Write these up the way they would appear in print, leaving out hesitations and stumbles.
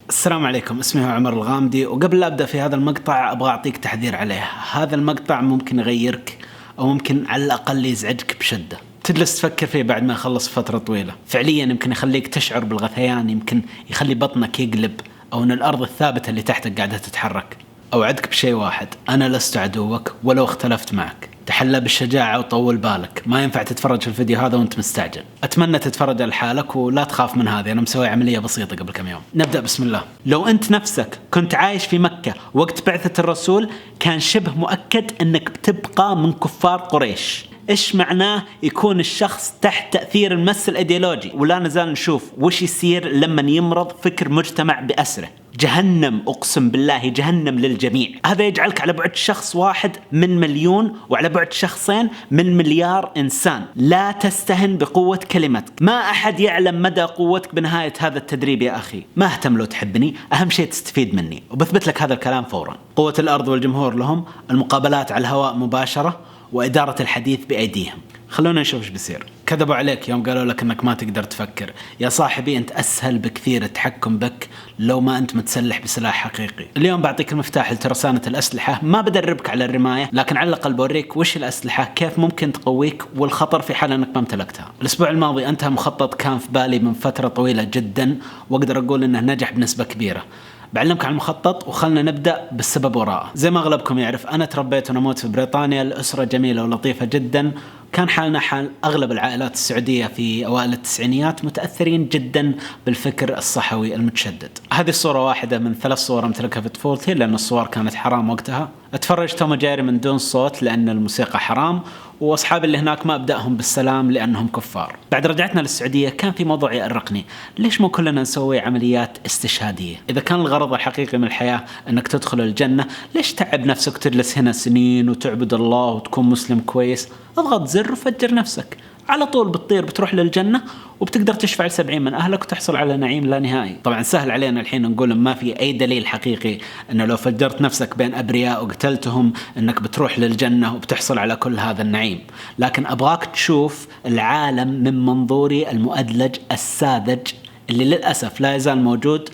السلام عليكم، اسمي هو عمر الغامدي، وقبل لا أبدأ في هذا المقطع أبغى أعطيك تحذير عليه. هذا المقطع ممكن يغيرك أو ممكن على الأقل يزعجك بشدة، تجلس تفكر فيه بعد ما يخلص فترة طويلة. فعليا يمكن يخليك تشعر بالغثيان، يمكن يخلي بطنك يقلب، أو أن الأرض الثابتة اللي تحتك قاعدة تتحرك. أوعدك بشيء واحد، أنا لست عدوك ولو اختلفت معك. تحلى بالشجاعة وطول بالك، ما ينفع تتفرج في الفيديو هذا وانت مستعجل. أتمنى تتفرج على حالك ولا تخاف من هذه، أنا مسوي عملية بسيطة قبل كم يوم. نبدأ بسم الله. لو أنت نفسك كنت عايش في مكة وقت بعثة الرسول، كان شبه مؤكد أنك بتبقى من كفار قريش. إيش معناه يكون الشخص تحت تأثير المس الإيديولوجي؟ ولا نزال نشوف وش يصير لما يمرض فكر مجتمع بأسره. جهنم، أقسم بالله جهنم للجميع. هذا يجعلك على بعد شخص واحد من مليون، وعلى بعد شخصين من مليار إنسان. لا تستهن بقوة كلمتك، ما أحد يعلم مدى قوتك بنهاية هذا التدريب يا أخي. ما أهتم لو تحبني، أهم شيء تستفيد مني، وبثبت لك هذا الكلام فورا. قوة الأرض والجمهور لهم، المقابلات على الهواء مباشرة، وإدارة الحديث بأيديهم. خلونا نشوف ايش بيصير. كذبوا عليك يوم قالوا لك انك ما تقدر تفكر. يا صاحبي انت اسهل بكثير التحكم بك لو ما انت متسلح بسلاح حقيقي. اليوم بعطيك المفتاح لترسانة الأسلحة، ما بدربك على الرماية، لكن على الأقل بوريك وش الأسلحة، كيف ممكن تقويك، والخطر في حال انك ما امتلكتها. الأسبوع الماضي انتهى مخطط كان في بالي من فترة طويلة جدا، واقدر اقول انه نجح بنسبة كبيرة. بعلمك عن المخطط وخلنا نبدأ بالسبب وراءه. زي ما أغلبكم يعرف، أنا تربيت ونموت في بريطانيا، الأسرة جميلة ولطيفة جدا. كان حالنا حال أغلب العائلات السعودية في أوائل التسعينيات، متأثرين جدا بالفكر الصحوي المتشدد. هذه الصورة واحدة من 3 صور امتلكها في طفولتي، لأن الصور كانت حرام وقتها. اتفرج توم جيري من دون صوت لأن الموسيقى حرام، وأصحابي اللي هناك ما أبدأهم بالسلام لأنهم كفار. بعد رجعتنا للسعودية كان في موضوع يأرقني، ليش مو كلنا نسوي عمليات استشهادية؟ إذا كان الغرض الحقيقي من الحياة أنك تدخل الجنة، ليش تعب نفسك وتجلس هنا سنين وتعبد الله وتكون مسلم كويس؟ اضغط زر وفجر نفسك، على طول بتطير بتروح للجنة، وبتقدر تشفع ل70 من أهلك وتحصل على نعيم لا نهائي. طبعا سهل علينا الحين نقول ما في أي دليل حقيقي أنه لو فجرت نفسك بين أبرياء وقتلتهم أنك بتروح للجنة وبتحصل على كل هذا النعيم. لكن أبغاك تشوف العالم من منظوري المؤدلج الساذج، اللي للأسف لا يزال موجود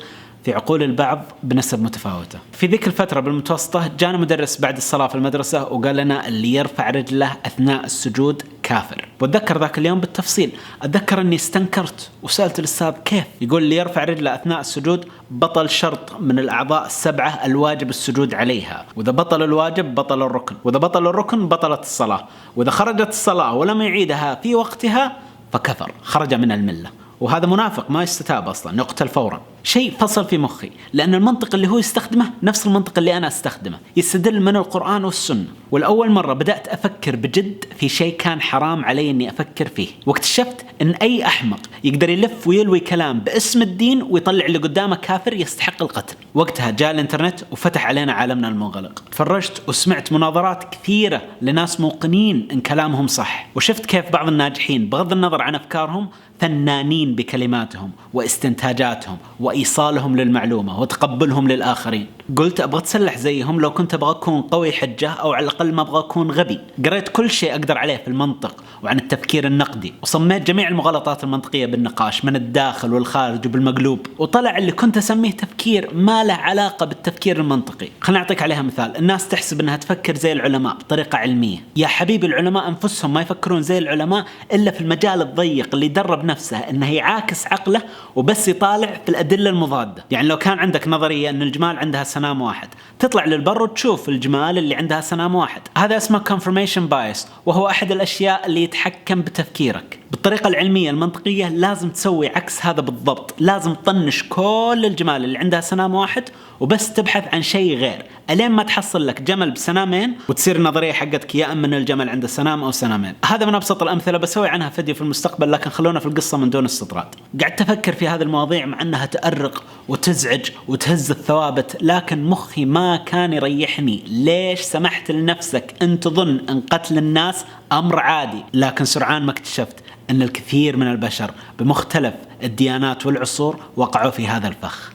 في عقول البعض بنسب متفاوتة. في ذيك الفترة بالمتوسطة جانا مدرس بعد الصلاة في المدرسة وقال لنا اللي يرفع رجله أثناء السجود كافر. وأتذكر ذاك اليوم بالتفصيل، أتذكر أني استنكرت وسألت الأستاذ كيف؟ يقول اللي يرفع رجله أثناء السجود بطل شرط من الأعضاء ال7 الواجب السجود عليها، وإذا بطل الواجب بطل الركن، وإذا بطل الركن بطلت الصلاة، وإذا خرجت الصلاة ولم يعيدها في وقتها فكفر، خرج من الملة. وهذا منافق ما يستتاب أصلا، يقتل فورا. شيء فصل في مخي، لأن المنطق اللي هو يستخدمه نفس المنطق اللي أنا استخدمه، يستدل من القرآن والسنة. والأول مرة بدأت أفكر بجد في شيء كان حرام علي أني أفكر فيه، واكتشفت أن أي أحمق يقدر يلف ويلوي كلام باسم الدين ويطلع اللي قدامه كافر يستحق القتل. وقتها جاء الإنترنت وفتح علينا عالمنا المنغلق. تفرجت وسمعت مناظرات كثيرة لناس موقنين أن كلامهم صح، وشفت كيف بعض الناجحين بغض النظر عن أفكارهم فنانين بكلماتهم واستنتاجاتهم وإيصالهم للمعلومة وتقبلهم للآخرين. قلت أبغى أتسلح زيهم، لو كنت أبغى أكون قوي حجة، أو على الأقل ما أبغى أكون غبي. قريت كل شيء أقدر عليه في المنطق وعن التفكير النقدي، وصميت جميع المغالطات المنطقية بالنقاش من الداخل والخارج وبالمقلوب، وطلع اللي كنت أسميه تفكير ما له علاقة بالتفكير المنطقي. خلنا أعطيك عليها مثال. الناس تحسب أنها تفكر زي العلماء بطريقة علمية. يا حبيبي، العلماء أنفسهم ما يفكرون زي العلماء إلا في المجال الضيق اللي درب نفسه أنه يعاكس عقله وبس يطالع في الأدلة المضادة. يعني لو كان عندك نظرية أن الجمال عندها سنام واحد، تطلع للبر وتشوف الجمال اللي عندها سنام واحد. هذا اسمه confirmation bias، وهو أحد الأشياء اللي يتحكم بتفكيرك. بالطريقة العلمية المنطقية لازم تسوي عكس هذا بالضبط، لازم تطنش كل الجمال اللي عندها سنام واحد وبس تبحث عن شيء غير، ألين ما تحصل لك جمل بسنامين وتصير النظرية حقتك يا أما الجمل عنده سنام أو سنامين. هذا من أبسط الأمثلة، بسوي عنها فيديو في المستقبل، لكن خلونا في القصة من دون استطراد. قعدت أفكر في هذه المواضيع مع أنها تأرق وتزعج وتهز الثوابت، لكن مخي ما كان يريحني. ليش سمحت لنفسك أن تظن أن قتل الناس أمر عادي؟ لكن سرعان ما اكتشفت أن الكثير من البشر بمختلف الديانات والعصور وقعوا في هذا الفخ.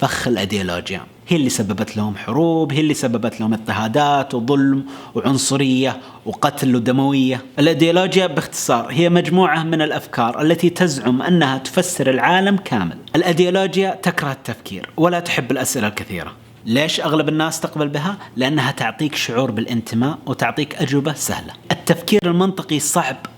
فخ الأيديولوجيا، هي اللي سببت لهم حروب، هي اللي سببت لهم اضطهادات وظلم وعنصرية وقتل ودموية. الأيديولوجيا باختصار هي مجموعة من الأفكار التي تزعم أنها تفسر العالم كامل. الأيديولوجيا تكره التفكير ولا تحب الأسئلة الكثيرة. ليش أغلب الناس تقبل بها؟ لأنها تعطيك شعور بالانتماء وتعطيك أجوبة سهلة. التفكير المنطقي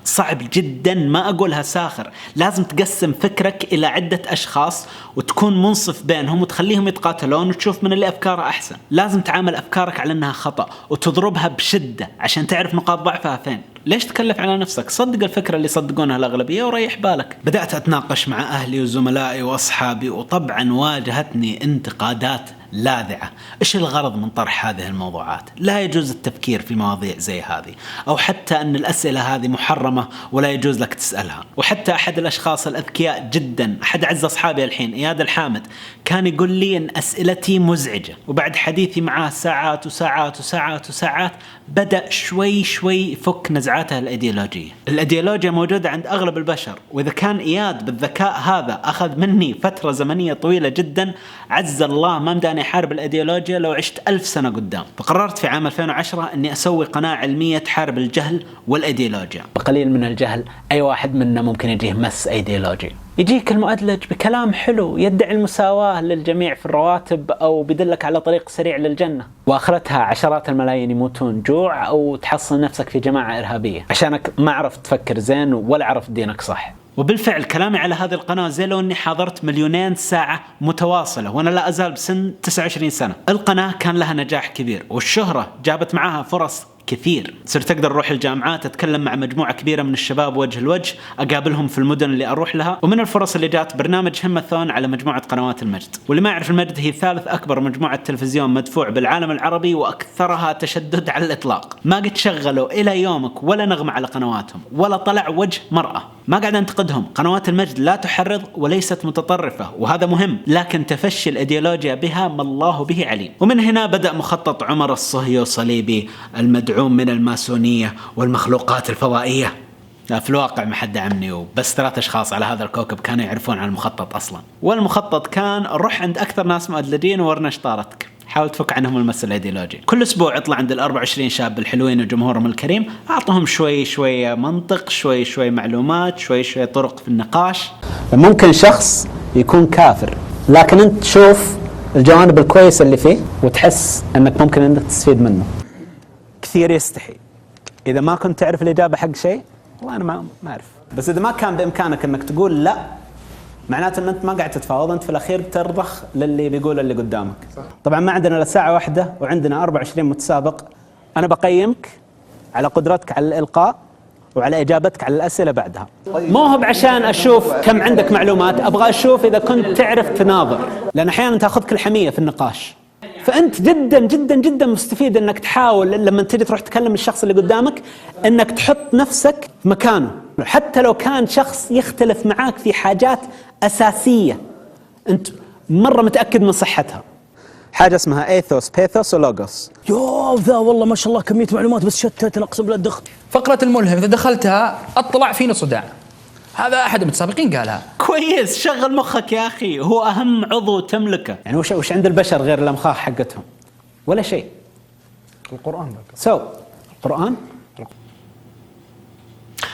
صعب جدا، ما أقولها ساخر. لازم تقسم فكرك إلى عدة أشخاص وتكون منصف بينهم وتخليهم يتقاتلون وتشوف من اللي أفكاره أحسن. لازم تعامل أفكارك على أنها خطأ وتضربها بشدة عشان تعرف نقاط ضعفها فين. ليش تكلف على نفسك؟ صدق الفكرة اللي يصدقونها الأغلبية وريح بالك. بدأت أتناقش مع أهلي وزملائي وأصحابي، وطبعا واجهتني انتقادات لاذعة. إيش الغرض من طرح هذه الموضوعات؟ لا يجوز التفكير في مواضيع زي هذه، أو حتى أن الأسئلة هذه محرمة ولا يجوز لك تسألها. وحتى أحد الأشخاص الأذكياء جدا، أحد أعز أصحابي الحين، إياد الحامد، كان يقول لي أن أسئلتي مزعجة. وبعد حديثي معاه ساعات وساعات وساعات وساعات بدأ شوي يفك نزعاته الأيديولوجية. الأيديولوجيا موجودة عند أغلب البشر، وإذا كان إياد بالذكاء هذا أخذ مني فترة زمنية طويلة جدا، عز الله ما مداني أحارب الأيديولوجيا لو عشت 1000 سنة قدام. فقررت في عام 2010 أني أسوي قناة علمية تحارب الجهل والأيديولوجيا. بقليل من الجهل أي واحد منا ممكن يجيه مس أيديولوجي. يجيك المؤدلج بكلام حلو يدعي المساواة للجميع في الرواتب، أو بيدلك على طريق سريع للجنة، وآخرتها عشرات الملايين يموتون جوع أو تحصل نفسك في جماعة إرهابية عشانك ما عرفت تفكر زين ولا عرفت دينك صح. وبالفعل كلامي على هذه القناة زي لو أني حاضرت 2,000,000 ساعة متواصلة وأنا لا أزال بسن 29 سنة. القناة كان لها نجاح كبير، والشهرة جابت معها فرص كثير. صرت أقدر أروح الجامعات، أتكلم مع مجموعة كبيرة من الشباب وجه لوجه، أقابلهم في المدن اللي أروح لها. ومن الفرص اللي جات برنامج همثون على مجموعة قنوات المجد. واللي ما يعرف، المجد هي ثالث أكبر مجموعة تلفزيون مدفوع بالعالم العربي وأكثرها تشدد على الإطلاق. ما قد شغلوا إلى يومك ولا نغمة على قنواتهم، ولا طلع وجه مرأة. ما قاعد أنتقدهم، قنوات المجد لا تحرض وليست متطرفة، وهذا مهم، لكن تفشي الأيديولوجيا بها ما الله به عليم. ومن هنا بدأ مخطط عمر الصهيو صليبي المدعوم من الماسونية والمخلوقات الفضائية. في الواقع ما حد عمني، وبس 3 أشخاص على هذا الكوكب كانوا يعرفون عن المخطط أصلا. والمخطط كان روح عند أكثر ناس مؤدلجين وورنا شطارتك، حاول تفك عنهم المس الأيديولوجي. كل أسبوع اطلع عند 24 شاب الحلوين وجمهورهم الكريم، أعطهم شوي منطق، شوي معلومات، شوي طرق في النقاش. ممكن شخص يكون كافر، لكن أنت تشوف الجوانب الكويسة اللي فيه وتحس أنك ممكن أنك تستفيد منه. كثير يستحي إذا ما كنت تعرف الإجابة حق شيء، والله أنا ما أعرف، بس إذا ما كان بإمكانك أنك تقول لا، معناته أن أنت ما قاعد تتفاوض، أنت في الأخير ترضخ للي بيقول اللي قدامك. طبعا ما عندنا لساعة واحدة وعندنا 24 متسابق. أنا بقيمك على قدرتك على الإلقاء وعلى إجابتك على الأسئلة بعدها. مو هو بعشان أشوف كم عندك معلومات، أبغى أشوف إذا كنت تعرف تناظر، لأن أحيانا تأخذك الحمية في النقاش. فأنت جدا مستفيد أنك تحاول لما تجي تروح تكلم الشخص اللي قدامك أنك تحط نفسك في مكانه، حتى لو كان شخص يختلف معاك في حاجات أساسية أنت مرة متأكد من صحتها. حاجة اسمها ايثوس، بيثوس ولوغوس. يوه ذا والله ما شاء الله كمية معلومات بس شتت أقسم بالله الدخل. فقرة الملهم إذا دخلتها أطلع فينا صداع، هذا أحد المتسابقين قالها. كويس، شغل مخك يا أخي، هو أهم عضو تملكه. يعني وش عند البشر غير الأمخاخ حقتهم؟ ولا شيء. القرآن القرآن؟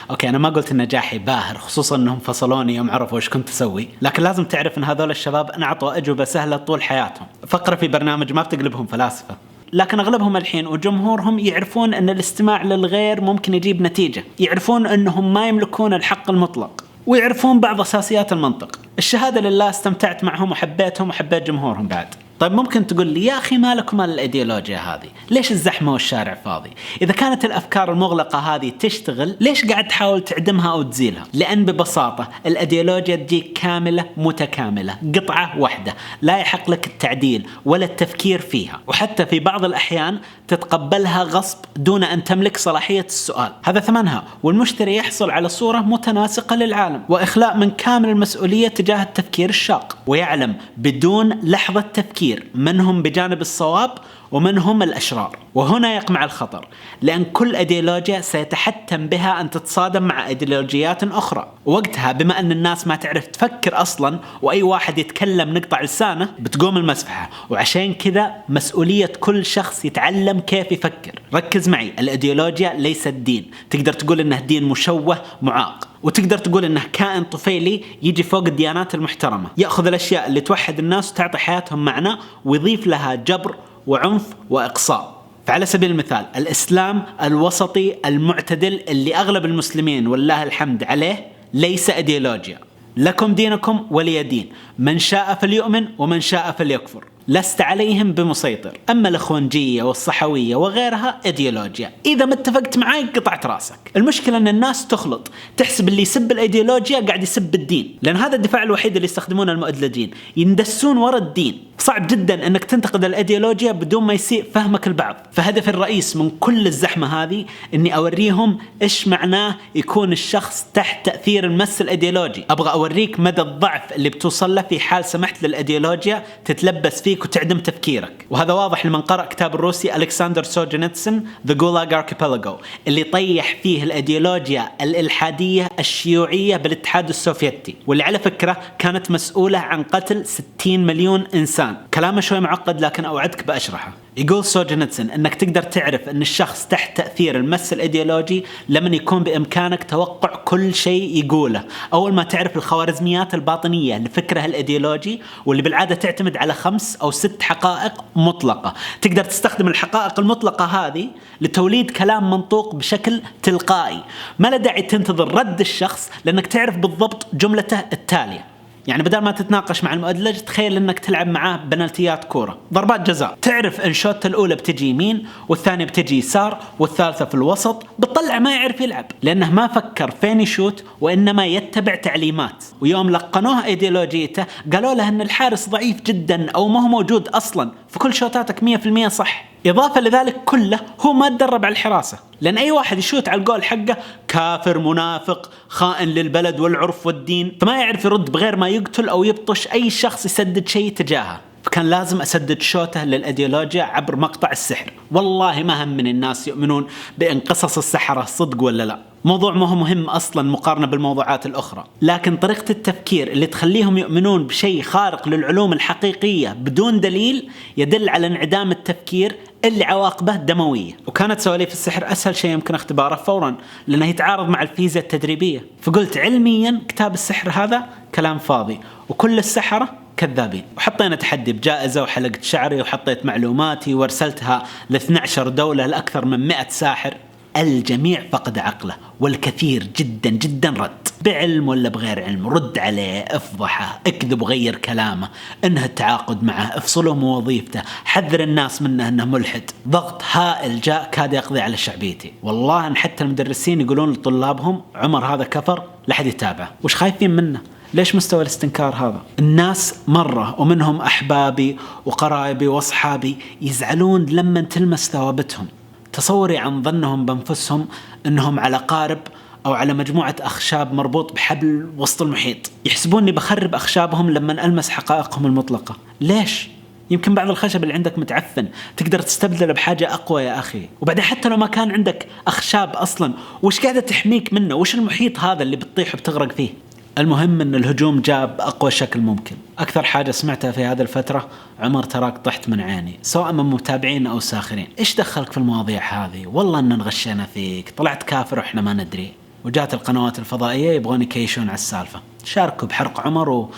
أوكي، أنا ما قلت إن نجاحي باهر، خصوصاً أنهم فصلوني يوم عرفوا إيش كنت أسوي، لكن لازم تعرف إن هذول الشباب أنا أعطوا أجوبة سهلة طول حياتهم. فقرة في برنامج ما بتقلبهم فلاسفة، لكن أغلبهم الحين وجمهورهم يعرفون أن الاستماع للغير ممكن يجيب نتيجة، يعرفون أنهم ما يملكون الحق المطلق، ويعرفون بعض أساسيات المنطق. الشهادة لله استمتعت معهم وحبيتهم وحبيت جمهورهم بعد. طيب ممكن تقول لي يا أخي مالك ومال الأيديولوجيا هذه؟ ليش الزحمة والشارع فاضي؟ إذا كانت الأفكار المغلقة هذه تشتغل، ليش قاعد تحاول تعدمها أو تزيلها؟ لأن ببساطة الأيديولوجيا تجيك كاملة متكاملة، قطعة واحدة، لا يحق لك التعديل ولا التفكير فيها، وحتى في بعض الأحيان تتقبلها غصب دون أن تملك صلاحية السؤال. هذا ثمنها، والمشتري يحصل على صورة متناسقة للعالم وإخلاء من كامل المسؤولية تجاه التفكير الشاق، ويعلم بدون لحظة تفكير من هم بجانب الصواب ومن هم الأشرار. وهنا يقمع الخطر، لأن كل أيديولوجيا سيتحتم بها أن تتصادم مع أيديولوجيات أخرى، ووقتها بما أن الناس ما تعرف تفكر أصلا وأي واحد يتكلم نقطع لسانه بتقوم المسفحة. وعشان كذا مسؤولية كل شخص يتعلم كيف يفكر. ركز معي، الأيديولوجيا ليست دين. تقدر تقول إنه دين مشوه معاق، وتقدر تقول إنه كائن طفيلي يجي فوق الديانات المحترمة، يأخذ الأشياء اللي توحد الناس وتعطي حياتهم معنى ويضيف لها جبر وعنف وإقصاء. فعلى سبيل المثال الإسلام الوسطي المعتدل اللي أغلب المسلمين والله الحمد عليه ليس أيديولوجيا. لكم دينكم ولي دين، من شاء فليؤمن ومن شاء فليكفر، لست عليهم بمسيطر. أما الإخوانجية والصحوية وغيرها إيديولوجيا، إذا ما اتفقت معي قطعت راسك. المشكلة أن الناس تخلط، تحسب اللي يسب الإيديولوجيا قاعد يسب الدين، لأن هذا الدفاع الوحيد اللي يستخدمونه المؤدلجين، يندسون وراء الدين. صعب جدا أنك تنتقد الإيديولوجيا بدون ما يسيء فهمك البعض. فهدف الرئيس من كل الزحمة هذه أني أوريهم إيش معناه يكون الشخص تحت تأثير المس الإيديولوجي. أبغى أوريك مدى الضعف اللي بتوصل له في حال سمحت للإيديولوجيا تتلبس فيك وتعدم تفكيرك. وهذا واضح لمن قرأ كتاب الروسي ألكسندر سولجينيتسن The Gulag Archipelago، اللي طيح فيه الإيديولوجيا الإلحادية الشيوعية بالاتحاد السوفيتي، واللي على فكرة كانت مسؤولة عن قتل 60 مليون إنسان. كلامه شوي معقد لكن أوعدك بأشرحه. يقول سولجينيتسن أنك تقدر تعرف أن الشخص تحت تأثير المس الإيديولوجي لمن يكون بإمكانك توقع كل شيء يقوله. أول ما تعرف الخوارزميات الباطنية لفكره الإيديولوجي، واللي بالعادة تعتمد على 5 أو 6 حقائق مطلقة، تقدر تستخدم الحقائق المطلقة هذه لتوليد كلام منطوق بشكل تلقائي. ما له داعي تنتظر رد الشخص، لأنك تعرف بالضبط جملته التالية. يعني بدل ما تتناقش مع المؤدلج تخيل انك تلعب معاه بنالتيات كورة، ضربات جزاء. تعرف ان الشوط الاولى بتجي يمين والثانية بتجي يسار والثالثة في الوسط، بتطلع ما يعرف يلعب لانه ما فكر فين يشوت وانما يتبع تعليمات. ويوم لقنوه ايديولوجيته قالوا له ان الحارس ضعيف جدا او ما هو موجود اصلا، فكل شوتاتك 100% صح. إضافة لذلك كله هو ما تدرب على الحراسة، لأن أي واحد يشوت على الجول حقه كافر منافق خائن للبلد والعرف والدين، فما يعرف يرد بغير ما يقتل أو يبطش أي شخص يسدد شيء تجاهه. فكان لازم أسدد شوته للأيديولوجيا عبر مقطع السحر. والله ما هم من الناس يؤمنون بأن قصص السحرة صدق ولا لا، موضوع ما هو مهم أصلا مقارنة بالموضوعات الأخرى، لكن طريقة التفكير اللي تخليهم يؤمنون بشيء خارق للعلوم الحقيقية بدون دليل يدل على انعدام التفكير اللي عواقبه دموية. وكانت سواليف السحر أسهل شيء يمكن اختباره فورا لأنه يتعارض مع الفيزياء التدريبية. فقلت علميا كتاب السحر هذا كلام فاضي وكل السحرة كذابين. وحطينا تحدي بجائزة وحلقت شعري وحطيت معلوماتي وارسلتها ل 12 دولة لأكثر من 100 ساحر. الجميع فقد عقله والكثير جدا جدا رد بعلم ولا بغير علم. رد عليه، افضحه، اكذب وغير كلامه، انهى التعاقد معه، افصله من وظيفته، حذر الناس منه انه ملحد. ضغط هائل جاء كاد يقضي على شعبيتي. والله ان حتى المدرسين يقولون لطلابهم عمر هذا كفر لا حد يتابعه. وش خايفين منه؟ ليش مستوى الاستنكار هذا؟ الناس مرة ومنهم أحبابي وقرايبي وأصحابي يزعلون لما تلمس ثوابتهم. تصوري عن ظنهم بانفسهم أنهم على قارب أو على مجموعة أخشاب مربوط بحبل وسط المحيط. يحسبوني بخرب أخشابهم لما ألمس حقائقهم المطلقة. ليش؟ يمكن بعض الخشب اللي عندك متعفن، تقدر تستبدله بحاجة أقوى يا أخي. وبعدين حتى لو ما كان عندك أخشاب أصلا، وش قاعدة تحميك منه؟ وش المحيط هذا اللي بتطيح وبتغرق فيه؟ المهم أن الهجوم جاء بأقوى شكل ممكن. أكثر حاجة سمعتها في هذه الفترة عمر تراك طحت من عيني، سواء من متابعين أو ساخرين. إيش دخلك في المواضيع هذه؟ والله أن نغشينا فيك، طلعت كافر وإحنا ما ندري. وجات القنوات الفضائية يبغون يكيشون على السالفة. شاركوا بحرق عمر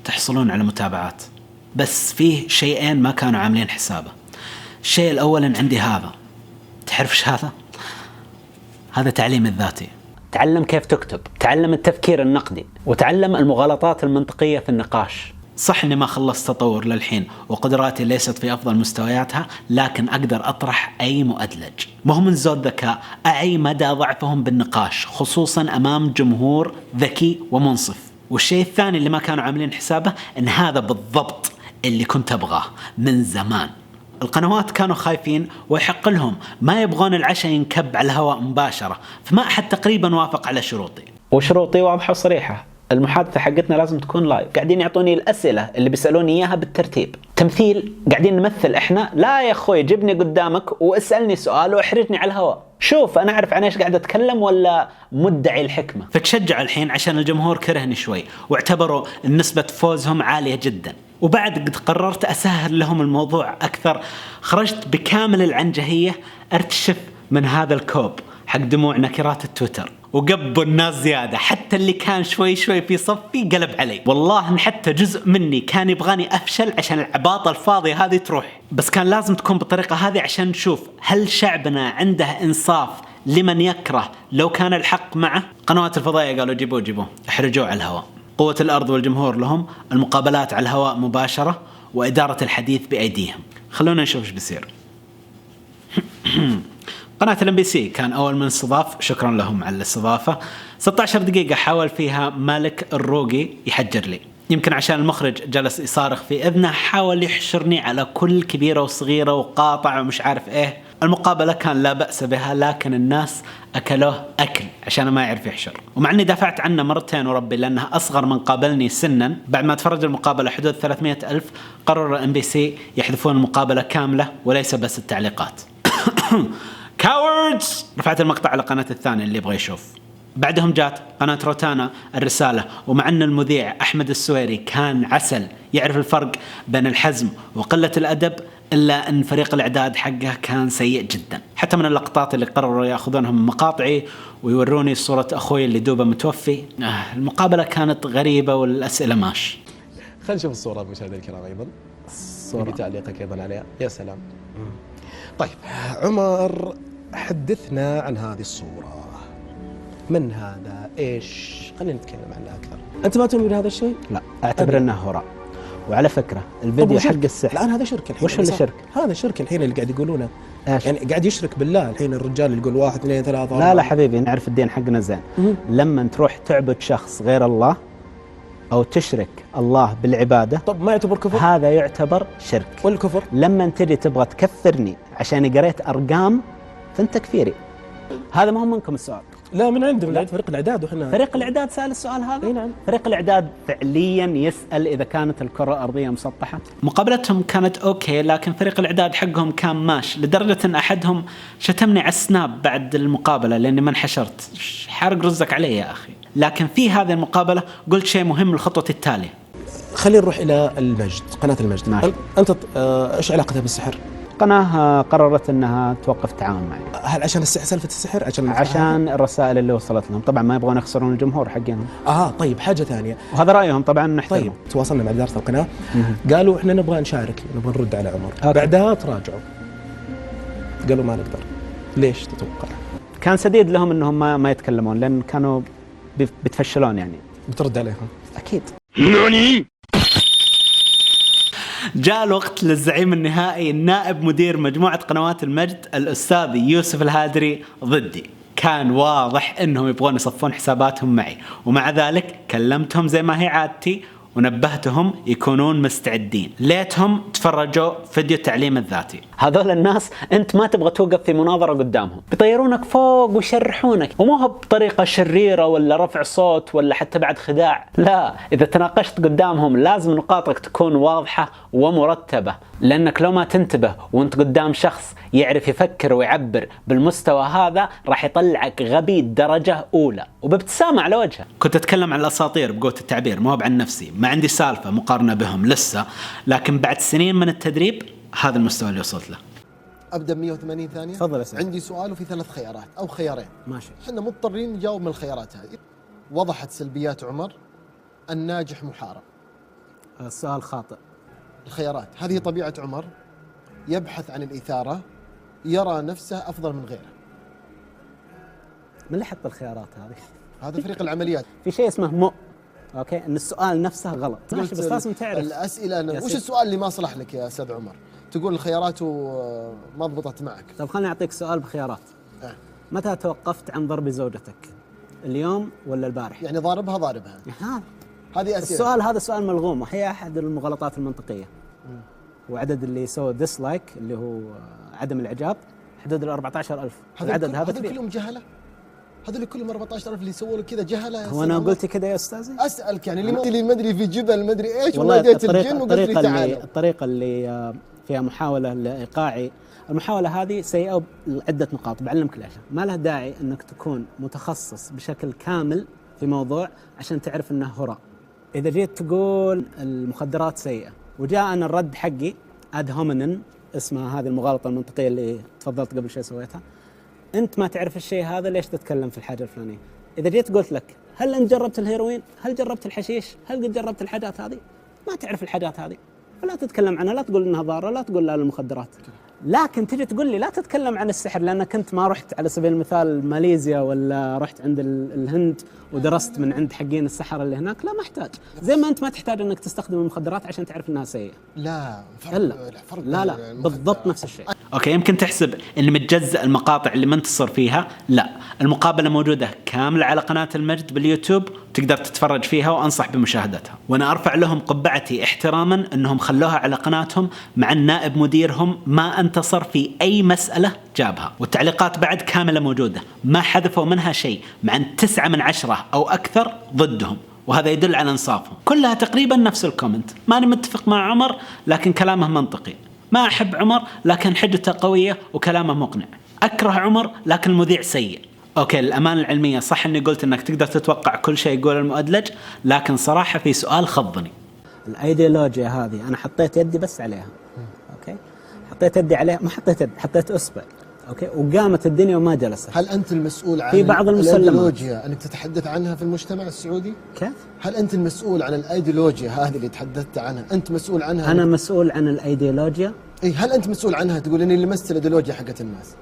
وتحصلون على متابعات. بس فيه شيئين ما كانوا عاملين حسابه. الشيء الأول إن عندي هذا، تعرفش هذا تعليم الذاتي. تعلم كيف تكتب، تعلم التفكير النقدي، وتعلم المغالطات المنطقية في النقاش. صح إني ما خلصت تطور للحين وقدراتي ليست في أفضل مستوياتها، لكن أقدر أطرح أي مؤدلج. ما هو من زود ذكاء أعي مدى ضعفهم بالنقاش، خصوصا أمام جمهور ذكي ومنصف. والشيء الثاني اللي ما كانوا عاملين حسابه إن هذا بالضبط اللي كنت أبغاه من زمان. القنوات كانوا خايفين ويحق لهم، ما يبغون العشاء ينكب على الهواء مباشرة، فما أحد تقريبا وافق على شروطي. وشروطي واضحة وصريحة: المحادثة حقتنا لازم تكون لايف، قاعدين يعطوني الأسئلة اللي بيسألوني إياها بالترتيب. تمثيل قاعدين نمثل إحنا، لا يا أخوي جبني قدامك واسألني سؤال واحرجني على الهواء، شوف أنا أعرف عن إيش قاعد أتكلم ولا مدعي الحكمة. فتشجع الحين عشان الجمهور كرهني شوي واعتبروا نسبة فوزهم عالية جدا، وبعد قد قررت أسهل لهم الموضوع أكثر. خرجت بكامل العنجهية أرتشف من هذا الكوب حق دموع نكرات التويتر، وقبوا الناس زيادة، حتى اللي كان شوي في صفي قلب علي. والله إن حتى جزء مني كان يبغاني أفشل عشان العباطة الفاضية هذه تروح، بس كان لازم تكون بالطريقة هذه عشان نشوف هل شعبنا عنده إنصاف لمن يكره لو كان الحق معه. قنوات الفضائية قالوا جيبوه احرجوه على الهواء. قوة الأرض والجمهور لهم، المقابلات على الهواء مباشرة، وإدارة الحديث بأيديهم. خلونا نشوف ايش بيصير. قناة الMBC كان أول من استضاف، شكرا لهم على الاستضافة. 16 دقيقة حاول فيها مالك الروقي يحجر لي، يمكن عشان المخرج جلس يصارخ في إذنه، حاول يحشرني على كل كبيرة وصغيرة وقاطع ومش عارف إيه. المقابلة كان لا بأس بها، لكن الناس أكلوه أكل عشان ما يعرف يحشر، ومع أني دافعت عنه مرتين وربي لأنها أصغر من قابلني سنا. بعد ما تفرج المقابلة حدود 300,000 قرر MBC يحذفون المقابلة كاملة وليس بس التعليقات. كاوردز. رفعت المقطع على قناة الثانية اللي يبغى يشوف. بعدهم جات قناة روتانا الرسالة، ومع أن المذيع أحمد السويري كان عسل يعرف الفرق بين الحزم وقلة الأدب، إلا أن فريق الإعداد حقه كان سيء جدا. حتى من اللقطات اللي قرروا يأخذونها من مقاطعي ويوروني صورة أخوي اللي دوبه متوفي. المقابلة كانت غريبة والأسئلة ماش. خلينا نشوف الصورة مشاهدينا الكرام. أيضا الصورة بتعليقك أيضا عليها. يا سلام. طيب عمر، حدثنا عن هذه الصورة. من هذا؟ إيش؟ خلينا نتكلم عنها أكثر. أنت ما تؤمن بهذا الشيء؟ لا، أعتبر أنه هراء. وعلى فكرة الفيديو حق السحر الآن هذا شرك الحين. وش اللي شرك؟ هذا شرك الحين اللي قاعد يقولونه. يعني قاعد يشرك بالله الحين الرجال اللي يقول 1 2 3 4. لا حبيبي، نعرف الدين حقنا زين. لما تروح تعبد شخص غير الله أو تشرك الله بالعبادة، طب ما يعتبر كفر؟ هذا يعتبر شرك. والكفر لما تجي تبغى تكفرني عشان قريت أرقام فأنت تكفيري. هذا ما هو منكم السؤال. لا، من عند فريق الإعداد. وإحنا فريق الإعداد سأل السؤال هذا؟ نعم. فريق الإعداد فعليا يسأل إذا كانت الكرة الأرضية مسطحة. مقابلتهم كانت أوكي، لكن فريق الإعداد حقهم كان ماش، لدرجة أن أحدهم شتمني على السناب بعد المقابلة لأني ما انحشرت. حارق رزك علي يا أخي. لكن في هذه المقابلة قلت شيء مهم للخطوة التالية. خلينا نروح إلى المجد، قناة المجد. ماشي. أنت إيش علاقتها بالسحر؟ قناة قررت أنها توقف التعاون معي. هل عشان سالفة السحر؟ عشان الرسائل اللي وصلت لهم. طبعا ما يبغون يخسرون الجمهور حقهم. طيب حاجة ثانية، وهذا رأيهم طبعا نحترمه. طيب تواصلنا مع إدارة القناة، قالوا إحنا نبغى نشارك، نبغى نرد على عمر. بعدها تراجعوا، قالوا ما نقدر. ليش تتوقع؟ كان سديد لهم انهم ما يتكلمون، لان كانوا بيتفشلون. يعني بترد عليهم اكيد. نوني. جاء الوقت للزعيم النهائي، النائب مدير مجموعة قنوات المجد الأستاذ يوسف الهادري ضدي. كان واضح انهم يبغون يصفون حساباتهم معي، ومع ذلك كلمتهم زي ما هي عادتي ونبهتهم يكونون مستعدين. ليتهم تفرجوا فيديو التعليم الذاتي. هذول الناس انت ما تبغى توقف في مناظرة قدامهم، بيطيرونك فوق ويشرحونك، ومو هو بطريقة شريرة ولا رفع صوت ولا حتى بعد خداع. لا، إذا تناقشت قدامهم لازم نقاطك تكون واضحة ومرتبة، لأنك لو ما تنتبه وانت قدام شخص يعرف يفكر ويعبر بالمستوى هذا راح يطلعك غبي درجة أولى وبابتسامة على وجهه. كنت أتكلم عن الأساطير بقوة التعبير، ما هو عن نفسي. ما عندي سالفة مقارنة بهم لسه، لكن بعد سنين من التدريب هذا المستوى اللي وصلت له. أبدأ 180 ثانية. تفضل يا سيدي. عندي سؤال وفي 3 خيارات أو خيارين. ماشي. احنا مضطرين نجاوب من الخيارات هذه. وضحت سلبيات عمر، الناجح محارب. السؤال خاطئ. الخيارات هذه طبيعة عمر، يبحث عن الإثارة، يرى نفسه أفضل من غيره. من اللي حط الخيارات هذه؟ هذا فريق العمليات. في شيء اسمه اوكي، ان السؤال نفسه غلط. ماشي، بس لازم تعرف الأسئلة. وش السؤال اللي ما صلح لك يا أستاذ عمر؟ تقول الخيارات ما ضبطت معك. طب خليني أعطيك سؤال بخيارات. متى توقفت عن ضرب زوجتك؟ اليوم ولا البارح؟ يعني ضاربها. هذه أسئلة. السؤال هذا سؤال ملغوم، وهي أحد المغالطات المنطقية. وعدد اللي يسوي ديسلايك اللي هو عدم الإعجاب حدود 14,000. العدد هذا كلهم جهلة. هذول كلهم 14,000 اللي سووا كذا جهله. هو انا قلت كذا يا استاذي؟ اسالك يعني اللي ما ادري في جبل ما ادري ايش والله وناديت الجن وقلت لي تعال. الطريقه اللي فيها محاوله لايقاعي، المحاوله هذه سيئه لعده نقاط. بعلمك الاشياء. ما له داعي انك تكون متخصص بشكل كامل في موضوع عشان تعرف انه هراء. اذا جيت تقول المخدرات سيئه وجاءنا الرد حقي اد هومينين، اسمها هذه المغالطه المنطقيه اللي تفضلت قبل شوي سويتها، انت ما تعرف الشيء هذا ليش تتكلم في الحاجه الفلانيه؟ اذا جيت قلت لك هل انت جربت الهيروين؟ هل جربت الحشيش؟ هل قد جربت الحاجات هذه؟ ما تعرف الحاجات هذه فلا تتكلم عنها، لا تقول انها ضاره، لا تقول لا للمخدرات. لكن تجي تقول لي لا تتكلم عن السحر لانك انت ما رحت على سبيل المثال ماليزيا ولا رحت عند الهند ودرست من عند حقين السحر اللي هناك، لا ما احتاج. زي ما انت ما تحتاج انك تستخدم المخدرات عشان تعرف انها سيئه. لا لا بالضبط نفس الشيء. اوكي، يمكن تحسب ان متجزأ المقاطع اللي منتصر فيها، لا، المقابله موجوده كامله على قناه المجد باليوتيوب، تقدر تتفرج فيها وانصح بمشاهدتها. وانا ارفع لهم قبعتي احتراما انهم خلوها على قناتهم مع النائب مديرهم ما انتصر في اي مساله جابها، والتعليقات بعد كامله موجوده ما حذفوا منها شيء، مع ان 9 من 10 او اكثر ضدهم، وهذا يدل على انصافهم. كلها تقريبا نفس الكومنت. ماني متفق مع عمر لكن كلامه منطقي، ما احب عمر لكن حجته قويه وكلامه مقنع، اكره عمر لكن المذيع سيء. اوكي، الامانه العلميه صح اني قلت انك تقدر تتوقع كل شيء يقول المؤدلج، لكن صراحه في سؤال خضني. الايديولوجيا هذه انا حطيت يدي بس عليها، اوكي، حطيت يدي عليها، ما حطيت يد، حطيت اصبع، اوكي، وقامت الدنيا وما جلست. هل انت المسؤول عن في بعض الايديولوجيا انك تتحدث عنها في المجتمع السعودي؟ كيف؟ هل انت المسؤول عن الايديولوجيا هذه اللي تحدثت عنها؟ انت مسؤول عنها؟ انا مسؤول عن الايديولوجيا. اي، هل انت مسؤول عنها؟ تقول اني اللي مثل الايديولوجيا حقت الناس.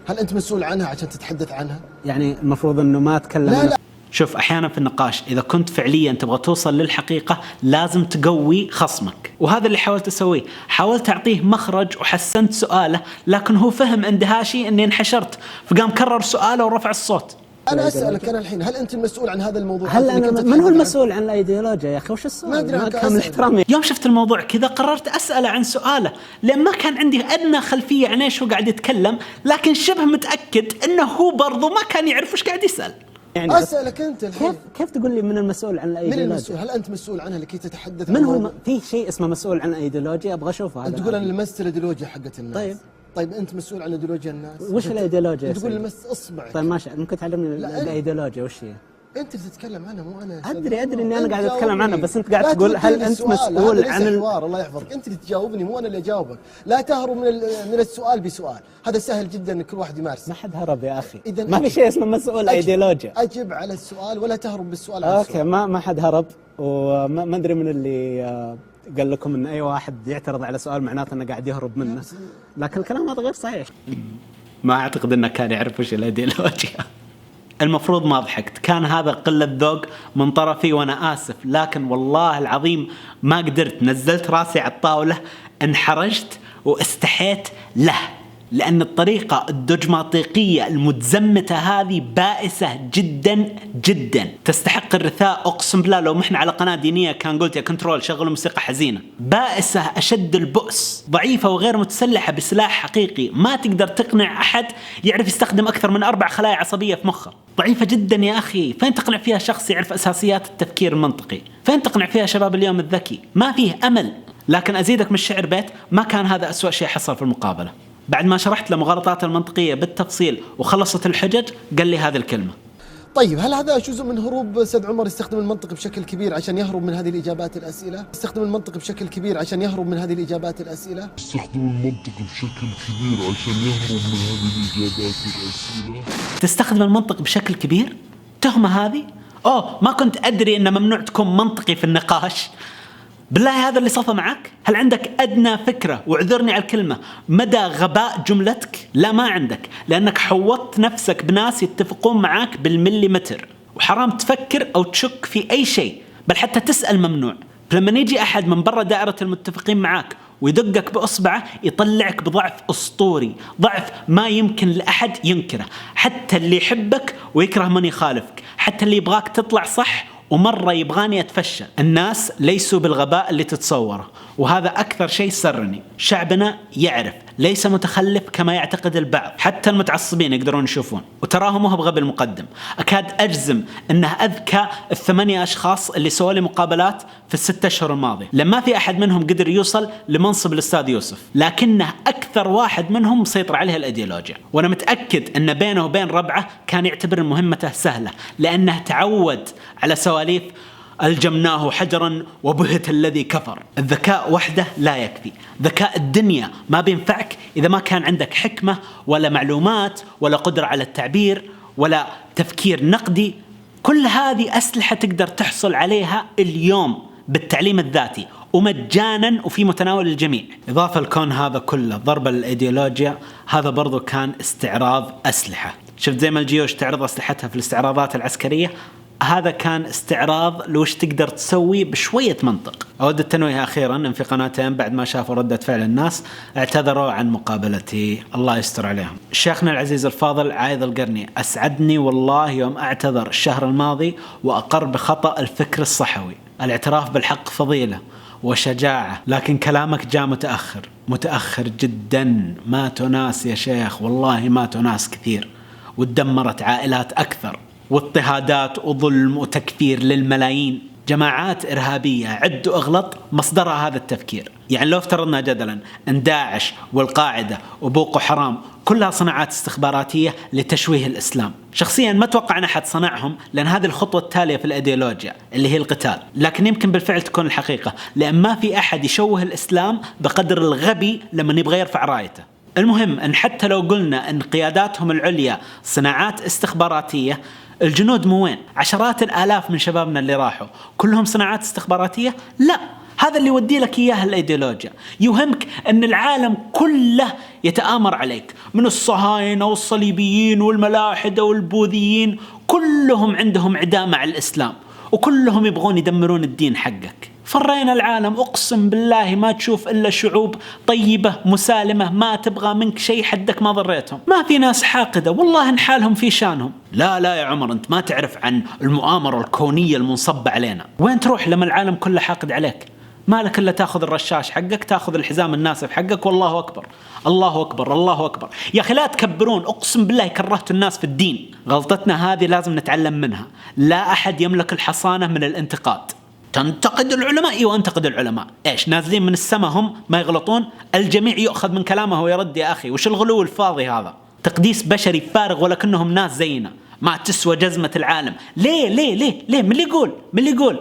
هل انت مسؤول عنها عشان تتحدث عنها؟ يعني المفروض انه ما اتكلم. لا. شوف، احيانا في النقاش اذا كنت فعليا تبغى توصل للحقيقه لازم تقوي خصمك، وهذا اللي حاولت اسويه. حاولت اعطيه مخرج وحسنت سؤاله، لكن هو فهم اندهاشي اني انحشرت، فقام كرر سؤاله ورفع الصوت. انا اسالك انا الحين، هل انت المسؤول عن هذا الموضوع؟ هل أنا من هو المسؤول عن الايديولوجيا يا اخي؟ وش السؤال؟ ما ادري، كامل احترامي. يوم شفت الموضوع كذا قررت اساله عن سؤاله، لان ما كان عندي ادنى خلفيه عن ايش هو قاعد يتكلم، لكن شبه متاكد انه هو برضو ما كان يعرف وش قاعد يسال. يعني اسالك انت الحين، كيف تقول لي من المسؤول عن الايديولوجيا؟ من المسؤول؟ هل انت مسؤول عنها لكي تتحدث من هو في شيء اسمه مسؤول عن الايديولوجيا؟ ابغى اشوفه هذا. انت تقول انا اللي امثل الايديولوجيا حقت الناس. طيب انت مسؤول عن ايديولوجيا الناس. وش الايديولوجيا؟ تقول المس اصبعك. طيب ماشي، ممكن تعلمني الايديولوجيا وش هي؟ انت اللي تتكلم عنها مو انا. ادري اني انا قاعد اتكلم عنها، بس انت قاعد تقول هل انت مسؤول عن الله يحفظك، انت اللي تجاوبني مو انا اللي اجاوبك. لا تهرب من السؤال بسؤال، هذا سهل جدا ان كل واحد يمارسه. ما حد هرب يا اخي، ما في شيء اسمه مسؤول ايديولوجيا. اجب على السؤال ولا تهرب بالسؤال. اوكي، ما حد هرب، وما ادري من اللي قال لكم ان اي واحد يعترض على سؤال معناته انه قاعد يهرب منه، لكن الكلام هذا غير صحيح. ما اعتقد انه كان يعرف وش الايديولوجيا. المفروض ما ضحكت، كان هذا قلة ذوق من طرفي وانا اسف، لكن والله العظيم ما قدرت، نزلت راسي على الطاولة، انحرجت واستحيت له، لأن الطريقة الدجماطيقية المتزمتة هذه بائسة جدا جدا، تستحق الرثاء. أقسم بالله لو محنا على قناة دينية كان قلت يا كنترول شغلوا موسيقى حزينة. بائسة أشد البؤس، ضعيفة وغير متسلحة بسلاح حقيقي، ما تقدر تقنع أحد يعرف يستخدم أكثر من 4 خلايا عصبية في مخه. ضعيفة جدا يا أخي، فين تقنع فيها شخص يعرف أساسيات التفكير المنطقي؟ فين تقنع فيها شباب اليوم الذكي؟ ما فيه أمل. لكن أزيدك من الشعر بيت، ما كان هذا أسوأ شيء حصل في المقابلة. بعد ما شرحت له مغالطات المنطقية بالتفصيل وخلصت الحجج، قال لي هذه الكلمة. طيب هل هذا جزء من هروب سيد عمر؟ يستخدم المنطق بشكل كبير عشان يهرب من هذه الإجابات الأسئلة. يستخدم المنطق بشكل كبير عشان يهرب من هذه الإجابات الأسئلة. يستخدم المنطق بشكل كبير عشان يهرب من هذه الإجابات الأسئلة. تستخدم المنطق بشكل كبير؟ تهمة هذه؟ ما كنت أدري أن ممنوع تكون منطقي في النقاش. بالله هذا اللي صفى معك؟ هل عندك أدنى فكرة، واعذرني على الكلمة، مدى غباء جملتك؟ لا، ما عندك، لأنك حوطت نفسك بناس يتفقون معك بالمليمتر، وحرام تفكر أو تشك في أي شيء، بل حتى تسأل ممنوع. فلما يجي أحد من برا دائرة المتفقين معك ويدقك بأصبعه، يطلعك بضعف أسطوري، ضعف ما يمكن لأحد ينكره، حتى اللي يحبك ويكره من يخالفك، حتى اللي يبغاك تطلع صح ومرة يبغاني أتفشل. الناس ليسوا بالغباء اللي تتصوره، وهذا أكثر شيء سرني. شعبنا يعرف، ليس متخلف كما يعتقد البعض، حتى المتعصبين يقدرون يشوفون. وتراهم هو بغبي المقدم. أكاد أجزم أنه أذكى ال8 أشخاص اللي سووا لي مقابلات في ال6 أشهر الماضية، لما في أحد منهم قدر يوصل لمنصب الأستاذ يوسف، لكنه أكثر واحد منهم مسيطر عليه الأيديولوجيا. وأنا متأكد أن بينه وبين ربعه كان يعتبر مهمته سهلة، لأنه تعود على سواليف ألجمناه حجرا وبهت الذي كفر. الذكاء وحده لا يكفي، ذكاء الدنيا ما بينفعك إذا ما كان عندك حكمة ولا معلومات ولا قدرة على التعبير ولا تفكير نقدي. كل هذه أسلحة تقدر تحصل عليها اليوم بالتعليم الذاتي ومجانا وفي متناول الجميع. إضافة لكون هذا كله ضربة للإيديولوجيا، هذا برضو كان استعراض أسلحة. شفت زي ما الجيوش تعرض أسلحتها في الاستعراضات العسكرية، هذا كان استعراض لوش تقدر تسوي بشوية منطق. أود التنويه أخيرا أن في قناتين بعد ما شافوا ردة فعل الناس اعتذروا عن مقابلتي، الله يستر عليهم. شيخنا العزيز الفاضل عايض القرني، أسعدني والله يوم اعتذر الشهر الماضي وأقر بخطأ الفكر الصحوي. الاعتراف بالحق فضيلة وشجاعة، لكن كلامك جاء متأخر جدا. ماتوا ناس يا شيخ، والله ماتوا ناس كثير، وتدمرت عائلات أكثر، واضطهادات وظلم وتكفير للملايين. جماعات إرهابية عد أغلط مصدرها هذا التفكير. يعني لو افترضنا جدلا أن داعش والقاعدة وبوكو حرام كلها صناعات استخباراتية لتشويه الإسلام، شخصيا ما أتوقع أن أحد صنعهم، لأن هذه الخطوة التالية في الإيديولوجيا اللي هي القتال. لكن يمكن بالفعل تكون الحقيقة، لأن ما في أحد يشوه الإسلام بقدر الغبي لما يبغى يرفع رايته. المهم أن حتى لو قلنا أن قياداتهم العليا صناعات استخباراتية، الجنود مو وين؟ عشرات الآلاف من شبابنا اللي راحوا كلهم صناعات استخباراتية؟ لا، هذا اللي يودي لك إياه الأيديولوجيا. يوهمك أن العالم كله يتآمر عليك، من الصهاينة والصليبيين والملاحدة والبوذيين، كلهم عندهم عداء مع الإسلام وكلهم يبغون يدمرون الدين حقك. فرينا العالم، أقسم بالله ما تشوف إلا شعوب طيبة مسالمة ما تبغى منك شيء، حدك ما ضريتهم. ما في ناس حاقدة والله إن حالهم في شانهم. لا يا عمر، أنت ما تعرف عن المؤامرة الكونية المنصبة علينا. وين تروح لما العالم كله حاقد عليك؟ مالك إلا تأخذ الرشاش حقك، تأخذ الحزام الناسف حقك، والله أكبر الله أكبر الله أكبر. يا أخي لا تكبرون، أقسم بالله كرهت الناس في الدين. غلطتنا هذه لازم نتعلم منها. لا أحد يملك الحصانة من الانتقاد. تنتقد العلماء؟ ايوه انتقد العلماء. ايش نازلين من السماء هم ما يغلطون؟ الجميع يؤخذ من كلامه ويرد. يا اخي وش الغلو الفاضي هذا؟ تقديس بشري فارغ، ولكنهم ناس زينا ما تسوى جزمة العالم. ليه ليه ليه ليه؟ من اللي يقول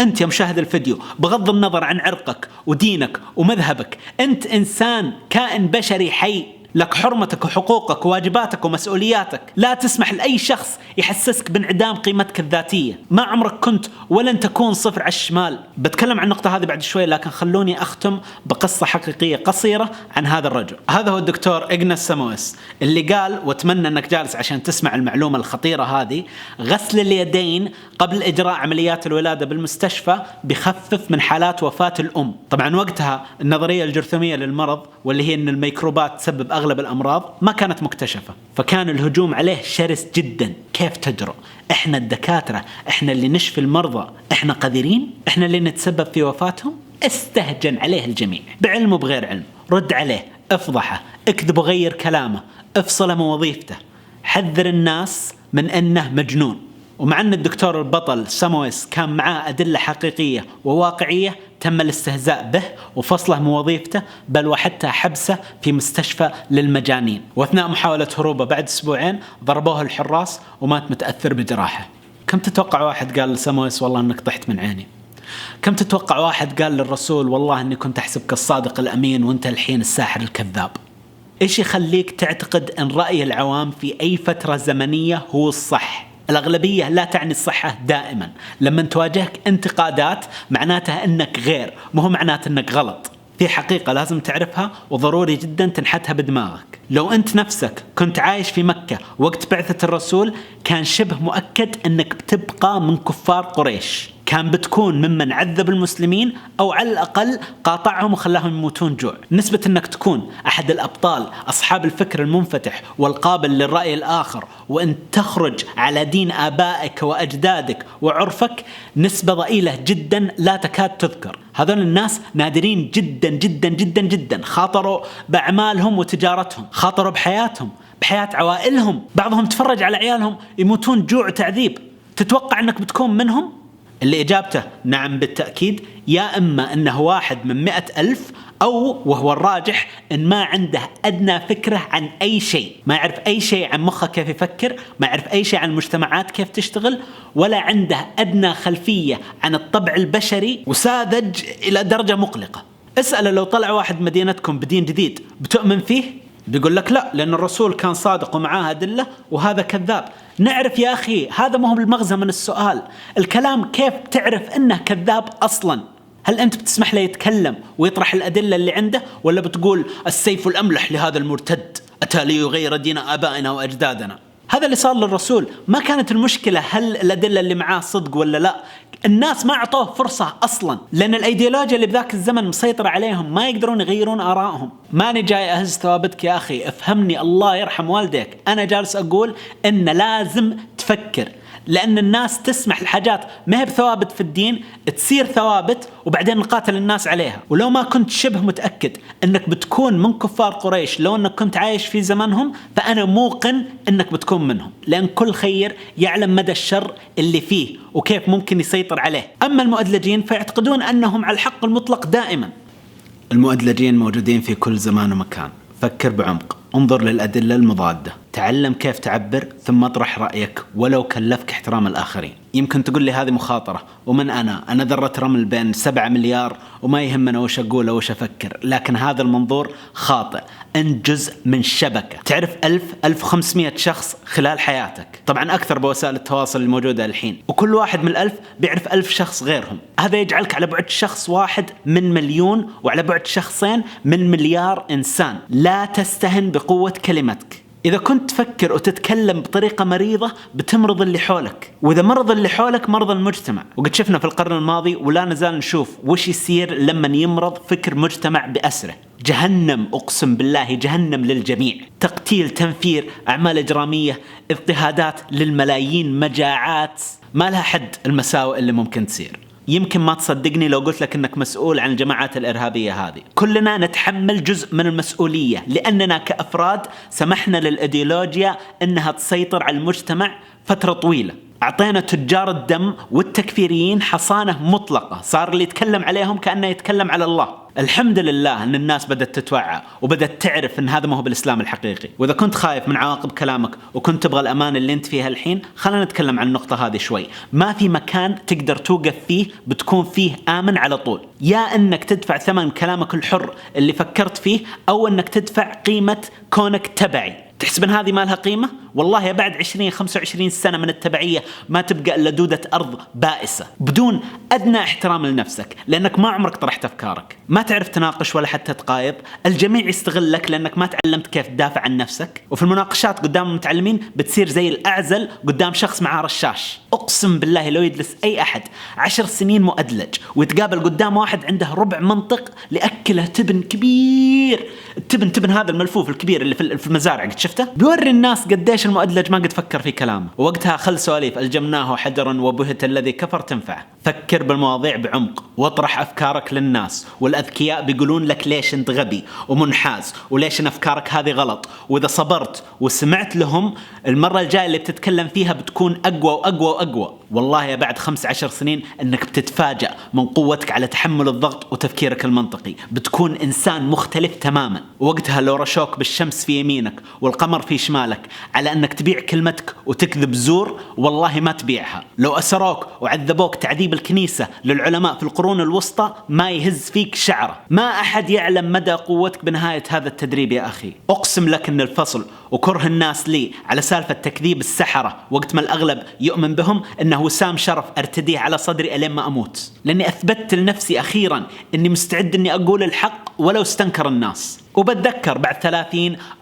انت يا مشاهد الفيديو، بغض النظر عن عرقك ودينك ومذهبك، انت انسان كائن بشري حي، لك حرمتك وحقوقك وواجباتك ومسؤولياتك. لا تسمح لأي شخص يحسسك بانعدام قيمتك الذاتية. ما عمرك كنت ولن تكون صفر على الشمال. بتكلم عن النقطة هذه بعد شوي، لكن خلوني أختم بقصة حقيقية قصيرة عن هذا الرجل. هذا هو الدكتور إغناس سامويس اللي قال، واتمنى أنك جالس عشان تسمع المعلومة الخطيرة هذه، غسل اليدين قبل إجراء عمليات الولادة بالمستشفى بخفف من حالات وفاة الأم. طبعا وقتها النظرية الجرثومية للمرض، واللي هي أن الميكروبات تسبب أغلب الأمراض، ما كانت مكتشفة، فكان الهجوم عليه شرس جدا. كيف تجرؤ؟ إحنا الدكاترة، إحنا اللي نشفي المرضى، إحنا قادرين، إحنا اللي نتسبب في وفاتهم. استهجن عليه الجميع بعلم وبغير علم. رد عليه، افضحه، اكذب وغير كلامه، افصله من وظيفته، حذر الناس من أنه مجنون. ومع أن الدكتور البطل سامويس كان معاه أدلة حقيقية وواقعية، تم الاستهزاء به وفصله من وظيفته، بل وحتى حبسه في مستشفى للمجانين. وأثناء محاولة هروبه بعد أسبوعين ضربوه الحراس ومات متأثر بجراحه. كم تتوقع واحد قال لسامويس والله أنك طحت من عيني؟ كم تتوقع واحد قال للرسول والله أني كنت أحسبك الصادق الأمين وأنت الحين الساحر الكذاب؟ إيش يخليك تعتقد أن رأي العوام في أي فترة زمنية هو الصح؟ الأغلبية لا تعني الصحة دائما. لما تواجهك انتقادات معناتها أنك غير، مو معناته أنك غلط. في حقيقة لازم تعرفها وضروري جدا تنحتها بدماغك. لو أنت نفسك كنت عايش في مكة وقت بعثة الرسول، كان شبه مؤكد أنك بتبقى من كفار قريش. كان بتكون ممن عذب المسلمين أو على الأقل قاطعهم وخلاهم يموتون جوع. نسبة أنك تكون أحد الأبطال أصحاب الفكر المنفتح والقابل للرأي الآخر وأن تخرج على دين آبائك وأجدادك وعرفك نسبة ضئيلة جدا لا تكاد تذكر. هذول الناس نادرين جدا جدا جدا جدا، خاطروا بأعمالهم وتجارتهم، خاطروا بحياتهم، بحياة عوائلهم، بعضهم تفرج على عيالهم يموتون جوع وتعذيب. تتوقع أنك بتكون منهم؟ اللي إجابته نعم بالتأكيد، يا إما أنه واحد من 100,000 أو وهو الراجح إن ما عنده أدنى فكرة عن أي شيء، ما يعرف أي شيء عن مخه كيف يفكر، ما يعرف أي شيء عن المجتمعات كيف تشتغل، ولا عنده أدنى خلفية عن الطبع البشري، وساذج إلى درجة مقلقة. اسأله لو طلع واحد مدينتكم بدين جديد بتؤمن فيه؟ بيقول لك لا، لأن الرسول كان صادق ومعاه أدلة وهذا كذاب. نعرف يا أخي هذا ما هو المغزى من السؤال. الكلام كيف تعرف أنه كذاب أصلا؟ هل أنت بتسمح له يتكلم ويطرح الأدلة اللي عنده، ولا بتقول السيف الأملح لهذا المرتد أتى ليغير دين آبائنا وأجدادنا؟ هذا اللي صار للرسول. ما كانت المشكلة هل الأدلة اللي معاه صدق ولا لا، الناس ما أعطوه فرصة أصلا، لأن الأيديولوجيا اللي بذاك الزمن مسيطرة عليهم، ما يقدرون يغيرون آرائهم. ماني جاي أهز ثوابتك يا أخي، افهمني الله يرحم والديك. أنا جالس أقول إن لازم تفكر، لأن الناس تسمح الحاجات ما هي بثوابت في الدين تصير ثوابت وبعدين نقاتل الناس عليها. ولو ما كنت شبه متأكد أنك بتكون من كفار قريش لو أنك كنت عايش في زمنهم، فأنا موقن أنك بتكون منهم، لأن كل خير يعلم مدى الشر اللي فيه وكيف ممكن يسيطر عليه. أما المؤدلجين فيعتقدون أنهم على الحق المطلق دائما. المؤدلجين موجودين في كل زمان ومكان. فكر بعمق، انظر للأدلة المضادة، تعلم كيف تعبر، ثم اطرح رأيك ولو كلفك احترام الآخرين. يمكن تقول لي هذه مخاطرة، ومن أنا ذرة رمل بين 7 مليار وما يهمنا وش أقول وش أفكر. لكن هذا المنظور خاطئ. أنت جزء من شبكة تعرف 1500 شخص خلال حياتك، طبعا أكثر بوسائل التواصل الموجودة الحين، وكل واحد من 1000 بيعرف 1000 شخص غيرهم. هذا يجعلك على بعد شخص واحد من مليون، وعلى بعد شخصين من مليار إنسان. لا تستهن بقوة كلمتك. إذا كنت تفكر وتتكلم بطريقة مريضة بتمرض اللي حولك، وإذا مرض اللي حولك مرض المجتمع. وقد شفنا في القرن الماضي ولا نزال نشوف وش يصير لما يمرض فكر مجتمع بأسره. جهنم، أقسم بالله جهنم للجميع. تقتيل، تنفير، أعمال إجرامية، اضطهادات للملايين، مجاعات، ما لها حد المساوئ اللي ممكن تصير. يمكن ما تصدقني لو قلت لك أنك مسؤول عن الجماعات الإرهابية هذه. كلنا نتحمل جزء من المسؤولية، لأننا كأفراد سمحنا للإيديولوجيا أنها تسيطر على المجتمع فترة طويلة. أعطينا تجار الدم والتكفيريين حصانة مطلقة، صار اللي يتكلم عليهم كأنه يتكلم على الله. الحمد لله أن الناس بدأت تتوعى وبدأت تعرف أن هذا ما هو بالإسلام الحقيقي. وإذا كنت خايف من عواقب كلامك وكنت تبغى الأمان اللي أنت فيها الحين، خلينا نتكلم عن النقطة هذه شوي. ما في مكان تقدر توقف فيه بتكون فيه آمن على طول. يا أنك تدفع ثمن كلامك الحر اللي فكرت فيه، أو أنك تدفع قيمة كونك تبعي. تحسب أن هذه ما لها قيمة؟ والله بعد 20-25 سنة من التبعية ما تبقى إلا دودة أرض بائسة بدون أدنى احترام لنفسك، لأنك ما عمرك طرحت أفكارك، ما تعرف تناقش ولا حتى تقايض. الجميع يستغلك لأنك ما تعلمت كيف تدافع عن نفسك، وفي المناقشات قدام المتعلمين بتصير زي الأعزل قدام شخص معاه رشاش. أقسم بالله لو يجلس أي أحد 10 سنين مؤدلج ويتقابل قدام واحد عنده ربع منطق لأكله تبن كبير، التبن هذا الملفوف الكبير اللي في المزارع قد شفته، بيوري الناس قديش المؤدلج ما قد فكر في كلامه. ووقتها خل سواليف الجمناه حجرا وبهت الذي كفر تنفع. فكر بالمواضيع بعمق واطرح أفكارك للناس، والأذكياء بيقولون لك ليش أنت غبي ومنحاز وليش إن أفكارك هذه غلط. وإذا صبرت وسمعت لهم، المرة الجاية اللي بتتكلم فيها بتكون أقوى وأقوى وأقوى. والله بعد 15 سنين أنك بتتفاجأ من قوتك على تحمل الضغط وتفكيرك المنطقي. بتكون إنسان مختلف تماما. وقتها لو رشوك بالشمس في يمينك والقمر في شمالك على أنك تبيع كلمتك وتكذب زور، والله ما تبيعها. لو أسروك وعذبوك تعذيب الكنيسة للعلماء في القرون الوسطى ما يهز فيك شعرة. ما أحد يعلم مدى قوتك بنهاية هذا التدريب يا أخي. أقسم لك أن الفصل وكره الناس لي على سالفة تكذيب السحرة وقت ما الأغلب يؤمن بهم أنه وسام شرف أرتديه على صدري ألين ما أموت، لأني أثبتت لنفسي أخيرا أني مستعد أني أقول الحق ولو استنكر الناس. وبتذكر بعد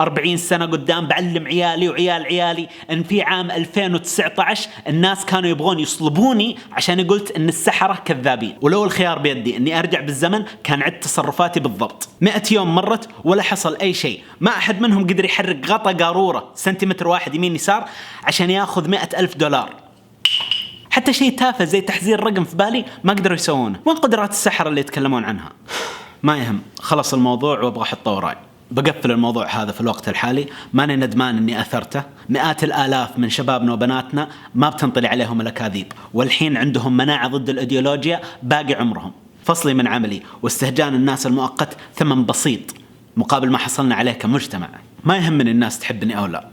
30-40 سنة قدام بعلم عيالي وعيال عيالي أن في عام 2019 الناس كانوا يبغون يصلبوني عشان قلت أن السحرة كذابين، ولو الخيار بيدي أني أرجع بالزمن كان عدت تصرفاتي بالضبط. 100 يوم مرت ولا حصل أي شيء، ما أحد منهم قدر يحرك غطا قارورة سنتيمتر واحد يمين يسار عشان ياخذ $100,000. حتى شيء تافه زي تحذير رقم في بالي ما قدروا يسوونه. وين قدرات السحرة اللي يتكلمون عنها؟ ما يهم، خلص الموضوع وابغى احطه وراي. بقفل الموضوع هذا في الوقت الحالي، ماني ندمان اني اثرته. مئات الالاف من شبابنا وبناتنا ما بتنطلي عليهم الاكاذيب، والحين عندهم مناعة ضد الايديولوجيا باقي عمرهم. فصلي من عملي واستهجان الناس المؤقت ثمن بسيط مقابل ما حصلنا عليه كمجتمع. ما يهمني الناس تحبني او لا،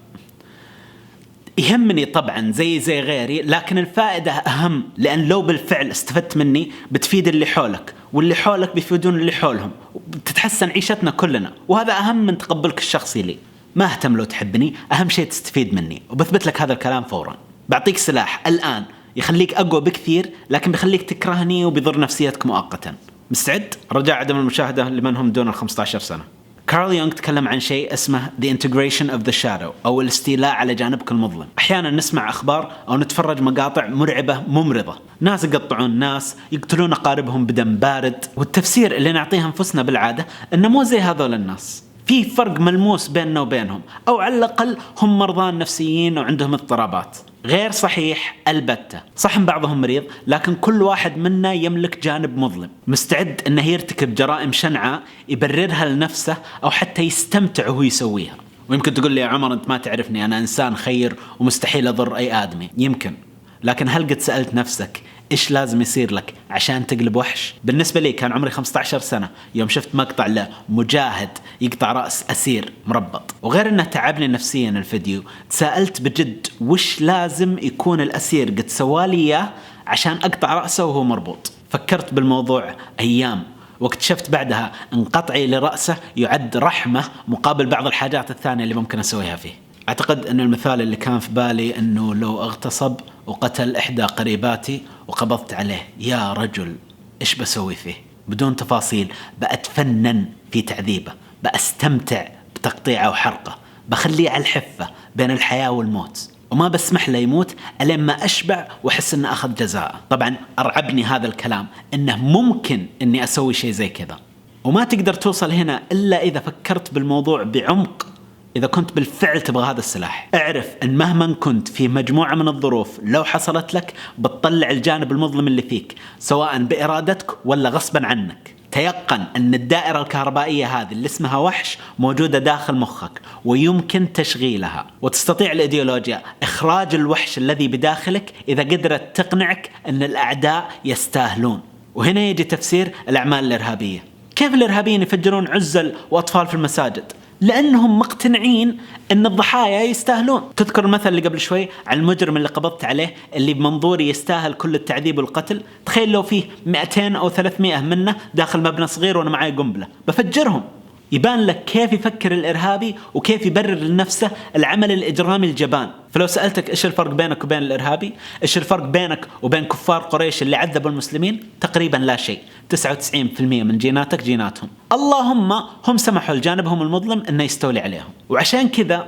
يهمني طبعا زي غيري، لكن الفائدة أهم، لأن لو بالفعل استفدت مني بتفيد اللي حولك، واللي حولك بيفيدون اللي حولهم، وبتتحسن عيشتنا كلنا. وهذا أهم من تقبلك الشخصي لي. ما أهتم لو تحبني، أهم شيء تستفيد مني. وبثبت لك هذا الكلام فورا. بعطيك سلاح الآن يخليك أقوى بكثير، لكن بيخليك تكرهني وبيضر نفسيتك مؤقتا. مستعد؟ رجاء عدم المشاهدة لمن هم دون 15 سنة. كارل يونغ تكلم عن شيء اسمه The Integration of the Shadow أو الاستيلاء على جانبك المظلم. أحيانا نسمع أخبار أو نتفرج مقاطع مرعبة ممرضة، ناس يقطعون ناس، يقتلون أقاربهم بدم بارد، والتفسير اللي نعطيه أنفسنا بالعادة إنه مو زي هذول الناس، في فرق ملموس بيننا وبينهم، أو على الأقل هم مرضى نفسيين وعندهم اضطرابات. غير صحيح البتة. صح بعضهم مريض، لكن كل واحد منا يملك جانب مظلم مستعد انه يرتكب جرائم شنعاء يبررها لنفسه او حتى يستمتع وهو يسويها. ويمكن تقول لي يا عمر انت ما تعرفني، انا انسان خير ومستحيل اضر اي ادمي. يمكن، لكن هل قد سألت نفسك إيش لازم يصير لك عشان تقلب وحش؟ بالنسبة لي كان عمري 15 سنة يوم شفت مقطع لمجاهد يقطع رأس أسير مربط، وغير أنه تعبني نفسيا الفيديو، تساءلت بجد وش لازم يكون الأسير قد سوالي إياه عشان أقطع رأسه وهو مربوط. فكرت بالموضوع أيام، واكتشفت بعدها أن قطعي لرأسه يعد رحمة مقابل بعض الحاجات الثانية اللي ممكن أسويها فيه. أعتقد أن المثال اللي كان في بالي أنه لو اغتصب وقتل إحدى قريباتي وقبضت عليه، يا رجل إيش بسوي فيه؟ بدون تفاصيل، بأتفنن في تعذيبه، بأستمتع بتقطيعه وحرقه، بخليه على الحفة بين الحياة والموت، وما بسمح له يموت ألين ما أشبع وأحس أنه أخذ جزاءه. طبعا أرعبني هذا الكلام، أنه ممكن أني أسوي شيء زي كذا، وما تقدر توصل هنا إلا إذا فكرت بالموضوع بعمق. إذا كنت بالفعل تبغى هذا السلاح، اعرف أن مهما كنت في مجموعة من الظروف لو حصلت لك بتطلع الجانب المظلم اللي فيك، سواء بإرادتك ولا غصبا عنك. تيقن أن الدائرة الكهربائية هذه اللي اسمها وحش موجودة داخل مخك، ويمكن تشغيلها، وتستطيع الإيديولوجيا إخراج الوحش الذي بداخلك إذا قدرت تقنعك أن الأعداء يستاهلون. وهنا يجي تفسير الأعمال الإرهابية. كيف الإرهابيين يفجرون عزل وأطفال في المساجد؟ لأنهم مقتنعين أن الضحايا يستاهلون. تذكر المثل اللي قبل شوي عن المجرم اللي قبضت عليه اللي بمنظوري يستاهل كل التعذيب والقتل؟ تخيل لو فيه 200 أو 300 منه داخل مبنى صغير وأنا معي قنبلة، بفجرهم. يبان لك كيف يفكر الإرهابي وكيف يبرر لنفسه العمل الإجرامي الجبان. فلو سألتك إيش الفرق بينك وبين الإرهابي، إيش الفرق بينك وبين كفار قريش اللي عذبوا المسلمين؟ تقريبا لا شيء. 99% من جيناتك جيناتهم، اللهم هم سمحوا لجانبهم المظلم أنه يستولي عليهم. وعشان كذا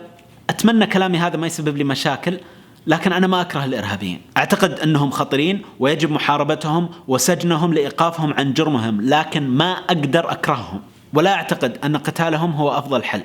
أتمنى كلامي هذا ما يسبب لي مشاكل، لكن أنا ما أكره الإرهابيين. أعتقد أنهم خطرين ويجب محاربتهم وسجنهم لإيقافهم عن جرمهم، لكن ما أقدر أكرههم. ولا أعتقد أن قتالهم هو أفضل حل،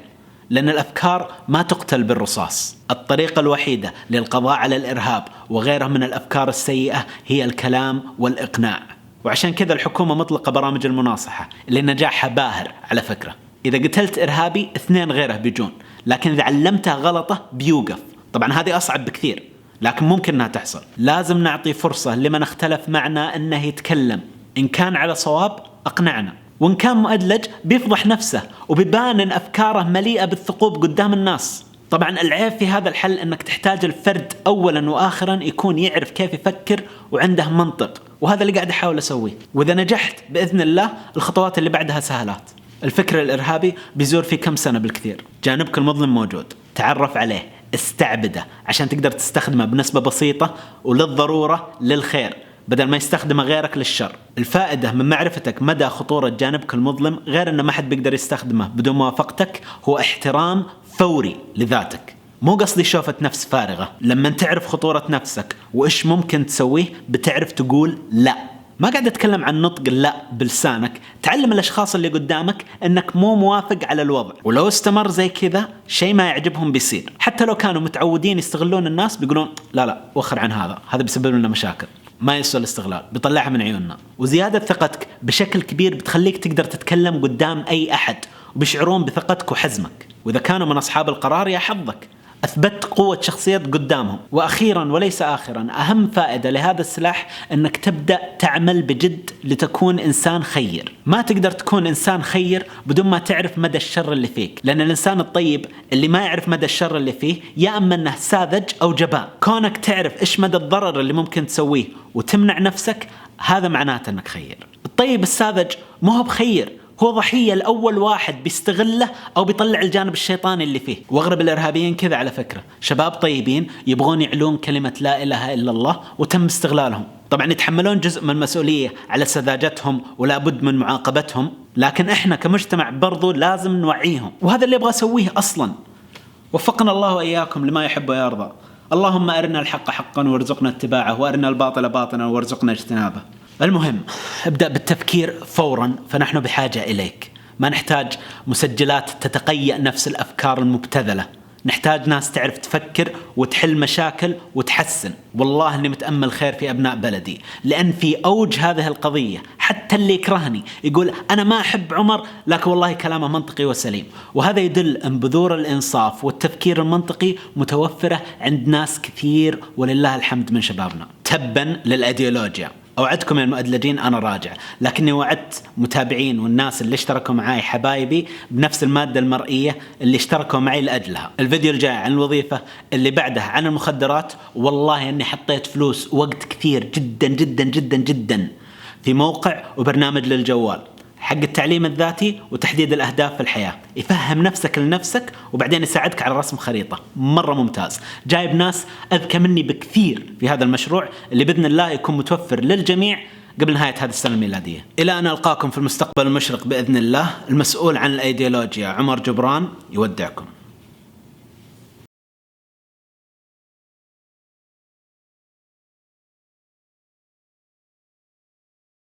لأن الأفكار ما تقتل بالرصاص. الطريقة الوحيدة للقضاء على الإرهاب وغيره من الأفكار السيئة هي الكلام والإقناع. وعشان كذا الحكومة مطلقة برامج المناصحة اللي نجاحها باهر على فكرة. إذا قتلت إرهابي 2 غيره بيجون، لكن إذا علمته غلطة بيوقف. طبعا هذه أصعب بكثير، لكن ممكن أنها تحصل. لازم نعطي فرصة لمن اختلف معنا أنه يتكلم. إن كان على صواب أقنعنا، وإن كان مؤدلج بيفضح نفسه وبيبان أن أفكاره مليئة بالثقوب قدام الناس. طبعا العيب في هذا الحل أنك تحتاج الفرد أولا وآخرا يكون يعرف كيف يفكر وعنده منطق، وهذا اللي قاعد أحاول أسويه. وإذا نجحت بإذن الله الخطوات اللي بعدها سهلات. الفكر الإرهابي بيزور في كم سنة بالكثير. جانبك المظلم موجود، تعرف عليه، استعبده عشان تقدر تستخدمه بنسبة بسيطة وللضرورة للخير بدل ما يستخدمه غيرك للشر. الفائدة من معرفتك مدى خطورة جانبك المظلم، غير أن ما حد بيقدر يستخدمه بدون موافقتك، هو احترام فوري لذاتك. مو قصدي شوفة نفس فارغة. لما تعرف خطورة نفسك وإيش ممكن تسويه بتعرف تقول لا. ما قاعد أتكلم عن نطق لا بلسانك، تعلم الأشخاص اللي قدامك أنك مو موافق على الوضع، ولو استمر زي كذا شيء ما يعجبهم بيصير. حتى لو كانوا متعودين يستغلون الناس بيقولون لا وخر عن هذا بيسبب لنا مشاكل، ما يسوى الاستغلال، بيطلعها من عيوننا. وزيادة ثقتك بشكل كبير بتخليك تقدر تتكلم قدام أي أحد وبيشعرون بثقتك وحزمك، وإذا كانوا من أصحاب القرار يا حظك، أثبت قوة شخصية قدامهم. وأخيرا وليس آخرا، أهم فائدة لهذا السلاح أنك تبدأ تعمل بجد لتكون إنسان خير. ما تقدر تكون إنسان خير بدون ما تعرف مدى الشر اللي فيك، لأن الإنسان الطيب اللي ما يعرف مدى الشر اللي فيه يا أما أنه ساذج أو جبان. كونك تعرف إيش مدى الضرر اللي ممكن تسويه وتمنع نفسك، هذا معناته أنك خير. الطيب الساذج ما هو بخير، هو ضحية الأول واحد بيستغله أو بيطلع الجانب الشيطاني اللي فيه. وأغلب الإرهابيين كذا على فكرة، شباب طيبين يبغون يعلون كلمة لا إله إلا الله وتم استغلالهم. طبعا يتحملون جزء من المسؤولية على سذاجتهم ولا بد من معاقبتهم، لكن إحنا كمجتمع برضو لازم نوعيهم، وهذا اللي أبغى أسويه أصلا. وفقنا الله وإياكم لما يحب ويرضى. اللهم أرنا الحق حقا وارزقنا اتباعه، وأرنا الباطل باطلا وارزقنا اجتنابه. المهم ابدأ بالتفكير فورا، فنحن بحاجة إليك. ما نحتاج مسجلات تتقيأ نفس الأفكار المبتذلة، نحتاج ناس تعرف تفكر وتحل مشاكل وتحسن. والله أني متأمل خير في أبناء بلدي، لأن في أوج هذه القضية حتى اللي يكرهني يقول أنا ما أحب عمر، لكن والله كلامه منطقي وسليم. وهذا يدل أن بذور الإنصاف والتفكير المنطقي متوفرة عند ناس كثير ولله الحمد من شبابنا. تبا للأيديولوجيا، أوعدكم يا المؤدلجين أنا راجع، لكني وعدت متابعين والناس اللي اشتركوا معي حبايبي بنفس المادة المرئية اللي اشتركوا معي لأجلها. الفيديو الجاي عن الوظيفة، اللي بعده عن المخدرات. والله أني حطيت فلوس ووقت كثير جدا جدا جدا جدا في موقع وبرنامج للجوال حق التعليم الذاتي وتحديد الأهداف في الحياة، يفهم نفسك لنفسك وبعدين يساعدك على رسم خريطة. مرة ممتاز. جايب ناس أذكى مني بكثير في هذا المشروع اللي بإذن الله يكون متوفر للجميع قبل نهاية هذه السنة الميلادية. إلى أن ألقاكم في المستقبل المشرق بإذن الله. المسؤول عن الأيديولوجيا عمر جبران يودعكم.